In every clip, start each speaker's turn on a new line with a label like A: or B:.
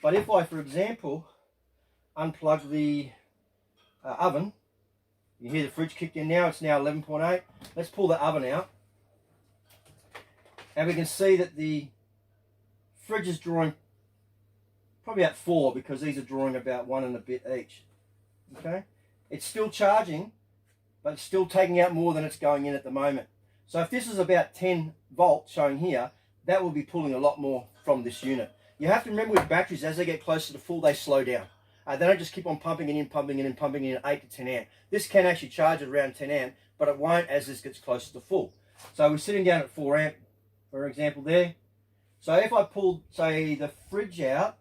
A: But if I, for example, unplug the oven, you hear the fridge kick in now, it's now 11.8. Let's pull the oven out. And we can see that the fridge is drawing probably about 4, because these are drawing about 1 and a bit each. Okay, it's still charging, but it's still taking out more than it's going in at the moment. So if this is about 10 volts showing here, that will be pulling a lot more from this unit. You have to remember with batteries, as they get closer to full, they slow down. They don't just keep on pumping it in, pumping it in, pumping it in 8 to 10 amp. This can actually charge at around 10 amp, but it won't as this gets closer to full. So we're sitting down at 4 amp, for example there. So if I pulled, say, the fridge out,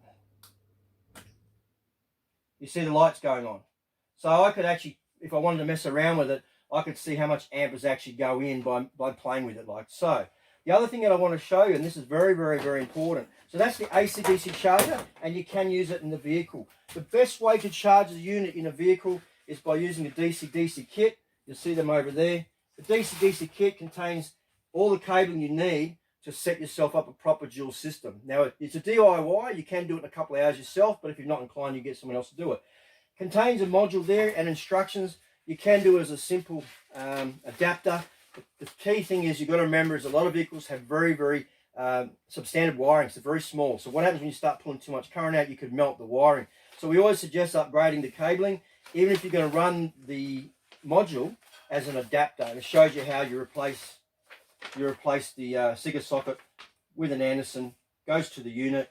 A: you see the lights going on. So I could actually, if I wanted to mess around with it, I could see how much amperes actually go in by playing with it like so. The other thing that I want to show you, and this is very, very, very important. So that's the AC/DC charger, and you can use it in the vehicle. The best way to charge the unit in a vehicle is by using a DCDC kit. You'll see them over there. The DCDC kit contains all the cabling you need to set yourself up a proper dual system. Now, it's a DIY. You can do it in a couple of hours yourself, but if you're not inclined, you get someone else to do it. Contains a module there and instructions. You can do it as a simple adapter. The key thing is you've got to remember is a lot of vehicles have very, very substandard wiring. So they're very small. So what happens when you start pulling too much current out, you could melt the wiring. So we always suggest upgrading the cabling, even if you're going to run the module as an adapter. And it shows you how you replace the Sigma socket with an Anderson, goes to the unit,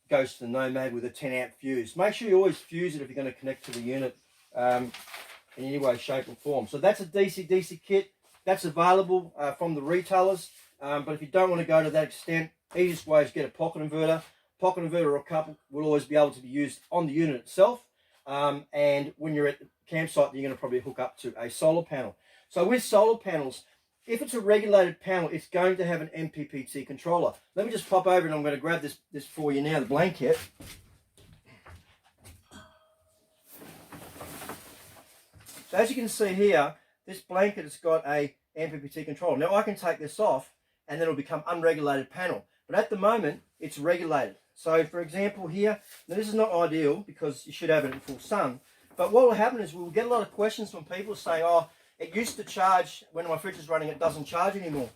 A: goes to the Nomad with a 10 amp fuse. Make sure you always fuse it if you're going to connect to the unit in any way, shape or form. So that's a DC-DC kit. That's available from the retailers. But if you don't want to go to that extent, easiest way is get a pocket inverter. Pocket inverter or a couple will always be able to be used on the unit itself. And when you're at the campsite, you're going to probably hook up to a solar panel. So with solar panels, if it's a regulated panel, it's going to have an MPPT controller. Let me just pop over and I'm going to grab this for you now, the blanket. So as you can see here, this blanket has got a MPPT controller. Now I can take this off and then it'll become unregulated panel. But at the moment, it's regulated. So for example here, now this is not ideal because you should have it in full sun. But what will happen is we'll get a lot of questions from people saying, oh, it used to charge when my fridge is running, it doesn't charge anymore.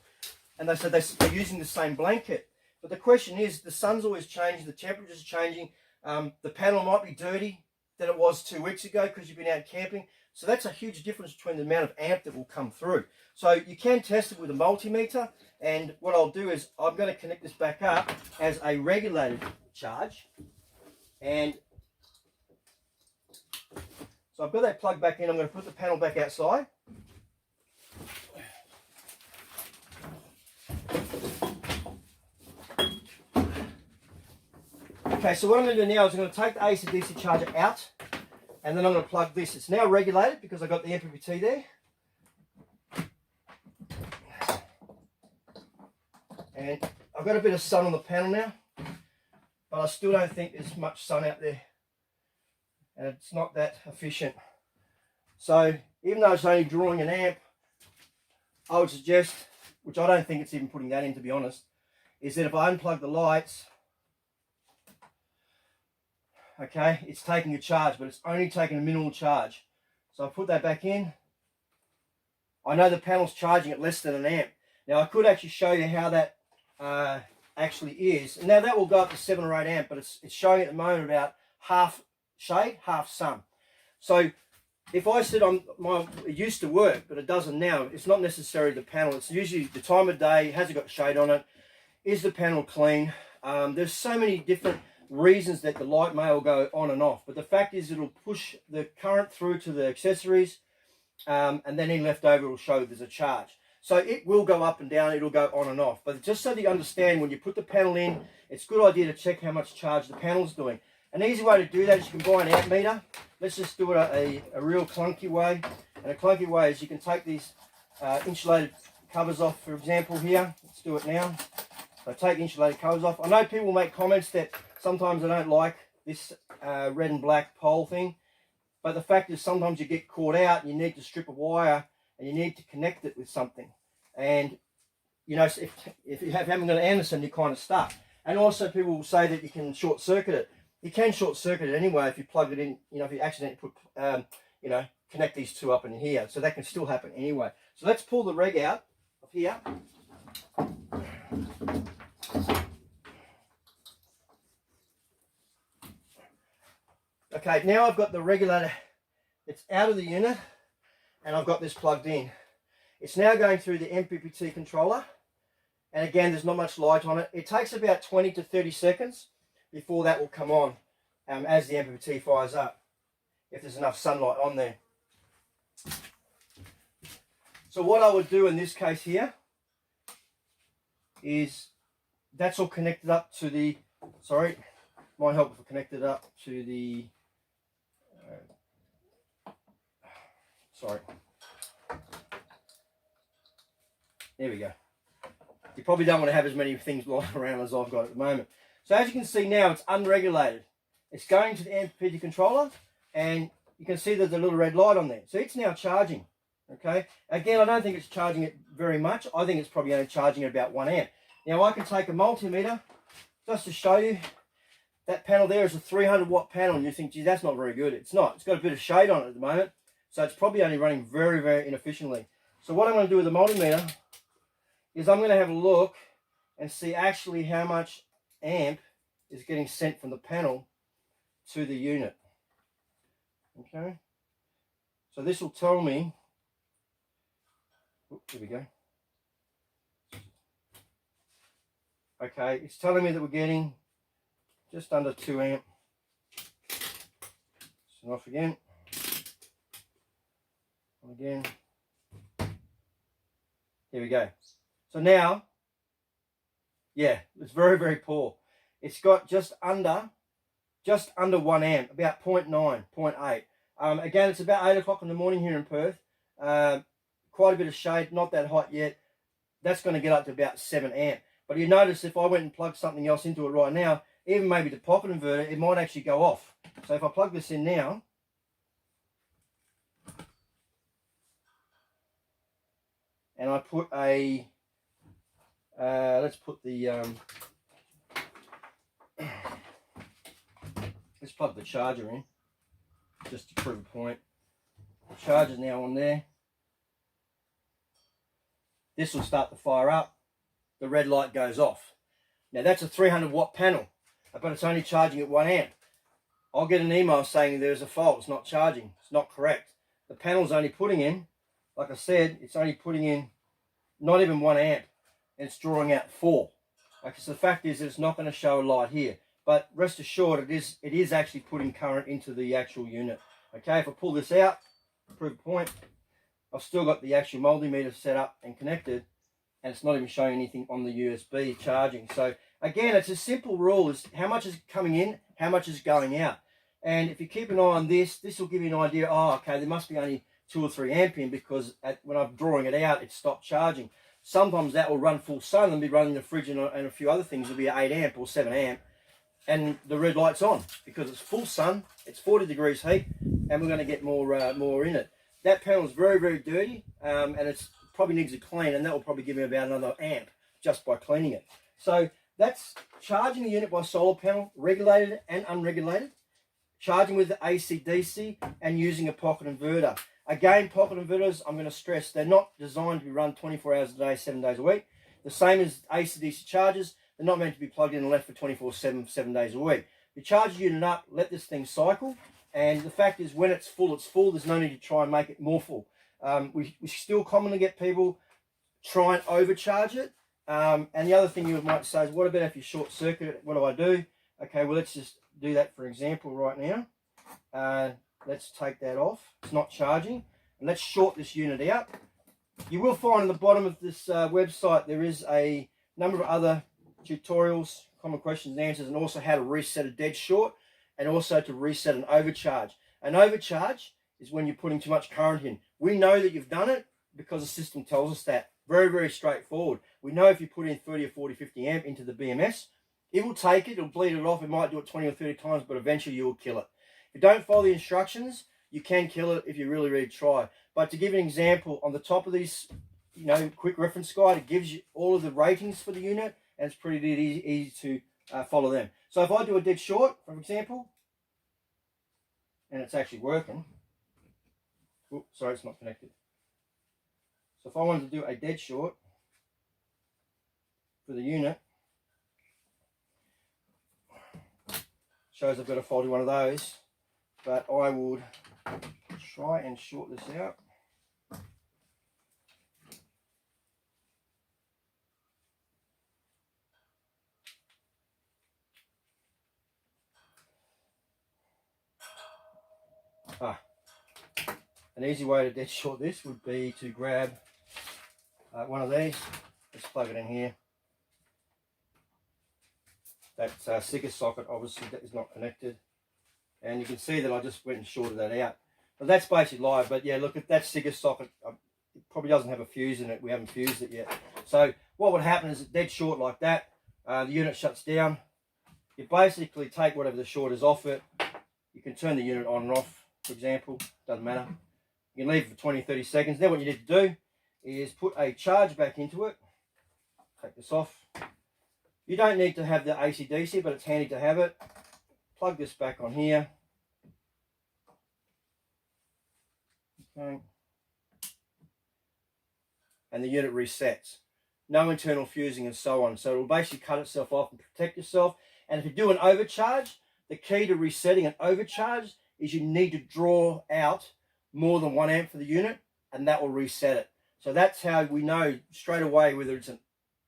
A: And they said they're using the same blanket. But the question is, the sun's always changing, the temperature's changing, the panel might be dirty than it was 2 weeks ago because you've been out camping. So that's a huge difference between the amount of amp that will come through. So you can test it with a multimeter. And what I'll do is I'm going to connect this back up as a regulated charge. And so I've got that plug back in. I'm going to put the panel back outside. Okay, so what I'm going to do now is I'm going to take the AC/DC charger out, and then I'm going to plug this. It's now regulated because I've got the MPPT there. And I've got a bit of sun on the panel now, but I still don't think there's much sun out there. And it's not that efficient. So even though it's only drawing an amp, I would suggest, which I don't think it's even putting that in to be honest, is that if I unplug the lights, okay, it's taking a charge, but it's only taking a minimal charge. So I put that back in. I know the panel's charging at less than an amp. Now I could actually show you how that actually is. Now that will go up to 7 or 8 amp, but it's showing at the moment about half shade, half sun. So if I said it used to work, but it doesn't now, it's not necessarily the panel. It's usually the time of day. Has it got shade on it? Is the panel clean? There's so many different reasons that the light may go on and off, but the fact is it'll push the current through to the accessories, and then in left over will show there's a charge. So it will go up and down, it'll go on and off. But just so that you understand, when you put the panel in, it's a good idea to check how much charge the panel's doing. An easy way to do that is you can buy an amp meter. Let's just do it a real clunky way. And a clunky way is you can take these insulated covers off, for example here. Let's do it now. So take insulated covers off. I know people make comments that sometimes they don't like this red and black pole thing. But the fact is sometimes you get caught out and you need to strip a wire and you need to connect it with something. And, you know, if you haven't got an Anderson, you're kind of stuck. And also people will say that you can short circuit it. You can short circuit it anyway if you plug it in, if you accidentally put, connect these two up in here. So that can still happen anyway. So let's pull the reg out of here. Okay, now I've got the regulator, it's out of the unit, and I've got this plugged in. It's now going through the MPPT controller, and again, there's not much light on it. It takes about 20 to 30 seconds before that will come on as the MPPT fires up, if there's enough sunlight on there. So what I would do in this case here is, that's all connected up to the, sorry, might help if I connect it up to the, sorry. There we go. You probably don't want to have as many things lying around as I've got at the moment. So as you can see now, it's unregulated. It's going to the MPPT controller, and you can see there's a little red light on there. So it's now charging. Okay. Again, I don't think it's charging it very much. I think it's probably only charging at about 1 amp. Now I can take a multimeter just to show you. That panel there is a 300 watt panel, and you think, gee, that's not very good. It's not. It's got a bit of shade on it at the moment, so it's probably only running very, very inefficiently. So what I'm going to do with the multimeter is I'm going to have a look and see actually how much amp is getting sent from the panel to the unit. Okay, so this will tell me, here we go. Okay, it's telling me that we're getting just under 2 amp. So off again. On again. Here we go. So now, yeah, it's very, very poor. It's got just under 1 amp, about 0.9, 0.8. Again, it's about 8 o'clock in the morning here in Perth. Quite a bit of shade, not that hot yet. That's going to get up to about 7 amp. But you notice if I went and plugged something else into it right now, even maybe the pocket inverter, it might actually go off. So if I plug this in now, and I put a, let's put the, let's plug the charger in, just to prove a point. The charger's now on there. This will start to fire up. The red light goes off. Now that's a 300 watt panel, but it's only charging at 1 amp. I'll get an email saying there's a fault, it's not charging, it's not correct. The panel's only putting in, like I said, it's only putting in not even 1 amp, and it's drawing out 4. Okay, so the fact is that it's not going to show a light here, but rest assured it is actually putting current into the actual unit. Okay, if I pull this out, prove a point, I've still got the actual multimeter set up and connected, and it's not even showing anything on the USB charging. So again, it's a simple rule, is how much is coming in, how much is going out. And if you keep an eye on this, this will give you an idea, oh, okay, there must be only 2 or 3 amp in, because when I'm drawing it out, it stopped charging. Sometimes that will run full sun and be running the fridge and a few other things. It'll be 8 amp or 7 amp, and the red light's on because it's full sun, it's 40 degrees heat, and we're going to get more in it. That panel is very, very dirty, and it's probably needs a clean, and that will probably give me about another amp just by cleaning it. So that's charging the unit by solar panel, regulated and unregulated, charging with the AC/DC, and using a pocket inverter. Again, pocket inverters, I'm going to stress, they're not designed to be run 24 hours a day, 7 days a week. The same as AC/DC chargers, they're not meant to be plugged in and left for 24/7, 7 days a week. You charge the unit up, let this thing cycle, and the fact is when it's full, it's full. There's no need to try and make it more full. We still commonly get people try and overcharge it. And the other thing you might say is, what about if you short circuit it? What do I do? Okay, well, let's just do that for example right now. Let's take that off. It's not charging. And let's short this unit out. You will find at the bottom of this website there is a number of other tutorials, common questions and answers, and also how to reset a dead short, and also to reset an overcharge. An overcharge is when you're putting too much current in. We know that you've done it because the system tells us that. Very, very straightforward. We know if you put in 30 or 40, 50 amp into the BMS, it will take it, it'll bleed it off. It might do it 20 or 30 times, but eventually you will kill it. If you don't follow the instructions, you can kill it if you really, really try. But to give an example, on the top of this, quick reference guide, it gives you all of the ratings for the unit, and it's pretty easy to follow them. So if I do a dead short, for example, and it's actually working, oops, sorry, it's not connected. So if I wanted to do a dead short for the unit, shows I've got a faulty one of those, but I would try and short this out. An easy way to dead short this would be to grab one of these, just plug it in here. That sticker socket obviously that is not connected, and you can see that I just went and shorted that out. But that's basically live. But yeah, look at that sticker socket. It probably doesn't have a fuse in it. We haven't fused it yet. So what would happen is dead short like that. The unit shuts down. You basically take whatever the short is off it. You can turn the unit on and off, for example. Doesn't matter. You can leave it for 20-30 seconds. Then what you need to do is put a charge back into it. Take this off. You don't need to have the AC/DC, but it's handy to have it. Plug this back on here. Okay. And the unit resets. No internal fusing and so on. So it will basically cut itself off and protect yourself. And if you do an overcharge, the key to resetting an overcharge is you need to draw out more than 1 amp for the unit, and that will reset it. So that's how we know straight away whether it's an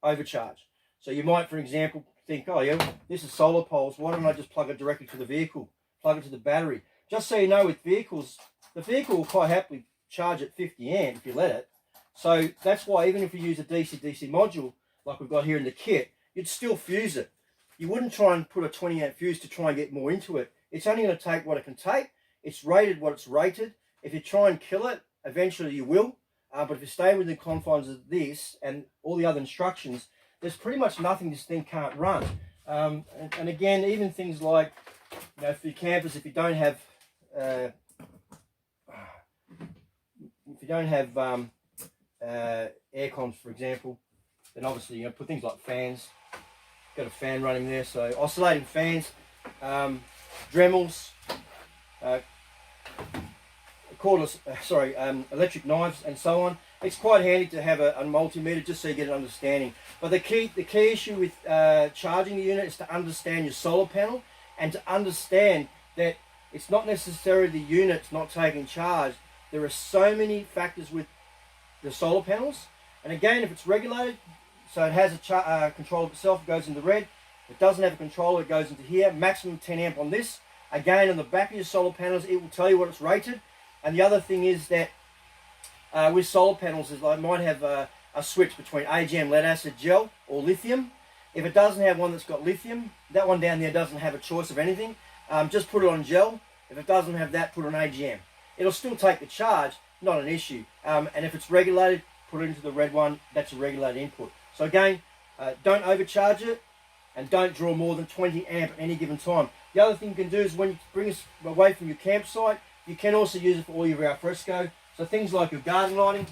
A: overcharge. So you might, for example, think, oh yeah, this is solar poles. Why don't I just plug it directly to the vehicle? Plug it to the battery. Just so you know, with vehicles, the vehicle will quite happily charge at 50 amp if you let it. So that's why even if you use a DC-DC module, like we've got here in the kit, you'd still fuse it. You wouldn't try and put a 20 amp fuse to try and get more into it. It's only going to take what it can take. It's rated what it's rated. If you try and kill it, eventually you will. But if you stay within the confines of this and all the other instructions, there's pretty much nothing this thing can't run. And again, even things like, you know, for your campers, if you don't have air cons, for example, then obviously, you know, put things like fans. Got a fan running there, so oscillating fans, Dremels, cordless, electric knives, and so on. It's quite handy to have a multimeter just so you get an understanding. But the key issue with charging the unit is to understand your solar panel and to understand that it's not necessarily the unit's not taking charge. There are so many factors with the solar panels. And again, if it's regulated, so it has a control of itself, it goes into red. If it doesn't have a controller, it goes into here. Maximum 10 amp on this. Again, on the back of your solar panels, it will tell you what it's rated. And the other thing is that with solar panels, is I might have a switch between AGM lead acid gel or lithium. If it doesn't have one that's got lithium, that one down there doesn't have a choice of anything. Just put it on gel. If it doesn't have that, put it on AGM. It'll still take the charge, not an issue. And if it's regulated, put it into the red one. That's a regulated input. So again, don't overcharge it and don't draw more than 20 amp at any given time. The other thing you can do is when you bring us away from your campsite, you can also use it for all your alfresco. So things like your garden lighting.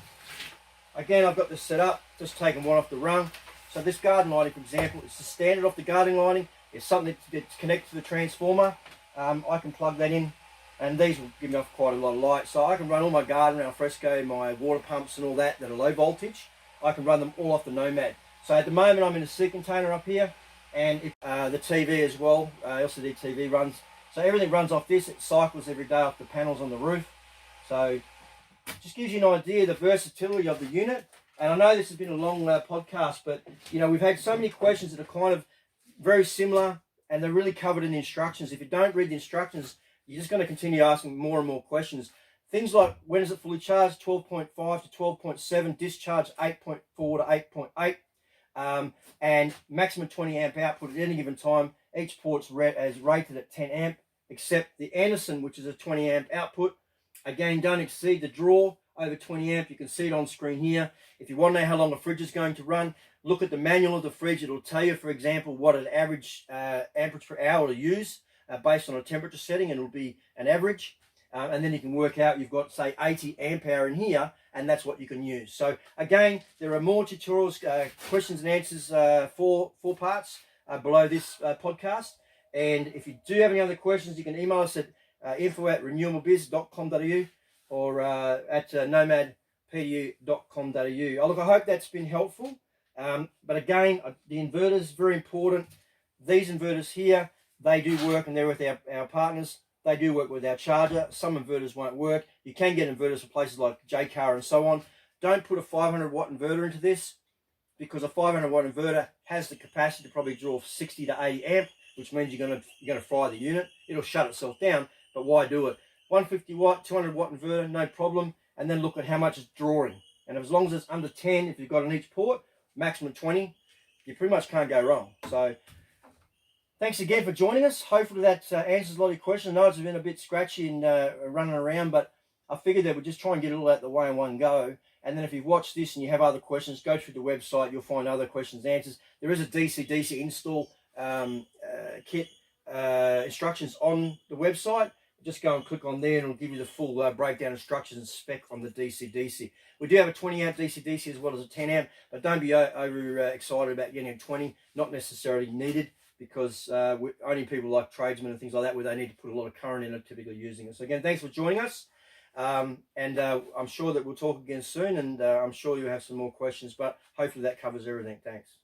A: Again, I've got this set up, just taking one off the rung. So this garden lighting, for example, it's the standard off the garden lighting. It's something that's connected to the transformer. I can plug that in, and these will give me off quite a lot of light. So I can run all my garden alfresco, my water pumps and all that are low voltage. I can run them all off the Nomad. So at the moment I'm in a sea container up here, and the TV as well, LCD TV runs. So everything runs off this. It cycles every day off the panels on the roof. So just gives you an idea of the versatility of the unit. And I know this has been a long podcast, but you know, we've had so many questions that are kind of very similar, and they're really covered in the instructions. If you don't read the instructions, you're just going to continue asking more and more questions. Things like, when is it fully charged? 12.5 to 12.7, discharge 8.4 to 8.8, and maximum 20 amp output at any given time. Each port's rated at 10 amp, except the Anderson, which is a 20 amp output. Again, don't exceed the draw over 20 amp. You can see it on screen here. If you want to know how long a fridge is going to run, look at the manual of the fridge. It'll tell you, for example, what an average amperage per hour to use based on a temperature setting, and it'll be an average. And then you can work out, you've got, say, 80 amp hour in here, and that's what you can use. So, again, there are more tutorials, questions and answers, four parts below this podcast. And if you do have any other questions, you can email us at info@renewablebiz.com.au or at nomadpdu.com.au. Oh, look, I hope that's been helpful. But again, the inverter is very important. These inverters here, they do work, and they're with our partners. They do work with our charger. Some inverters won't work. You can get inverters for places like JCar and so on. Don't put a 500 watt inverter into this, because a 500 watt inverter has the capacity to probably draw 60 to 80 amp, which means you're gonna fry the unit. It'll shut itself down, but why do it? 150 watt, 200 watt inverter, no problem. And then look at how much it's drawing. And as long as it's under 10, if you've got on each port, maximum 20, you pretty much can't go wrong. So thanks again for joining us. Hopefully that answers a lot of your questions. I know it's been a bit scratchy and running around, but I figured that we'd just try and get it all out of the way in one go. And then if you've watched this and you have other questions, go through the website. You'll find other questions and answers. There is a DCDC install kit instructions on the website. Just go and click on there and it'll give you the full breakdown instructions and spec on the DCDC. We do have a 20 amp DCDC as well as a 10 amp, but don't be over excited about getting a 20. Not necessarily needed, because only people like tradesmen and things like that, where they need to put a lot of current in, are typically using it. So again, thanks for joining us. I'm sure that we'll talk again soon, and I'm sure you have some more questions, but hopefully that covers everything. Thanks.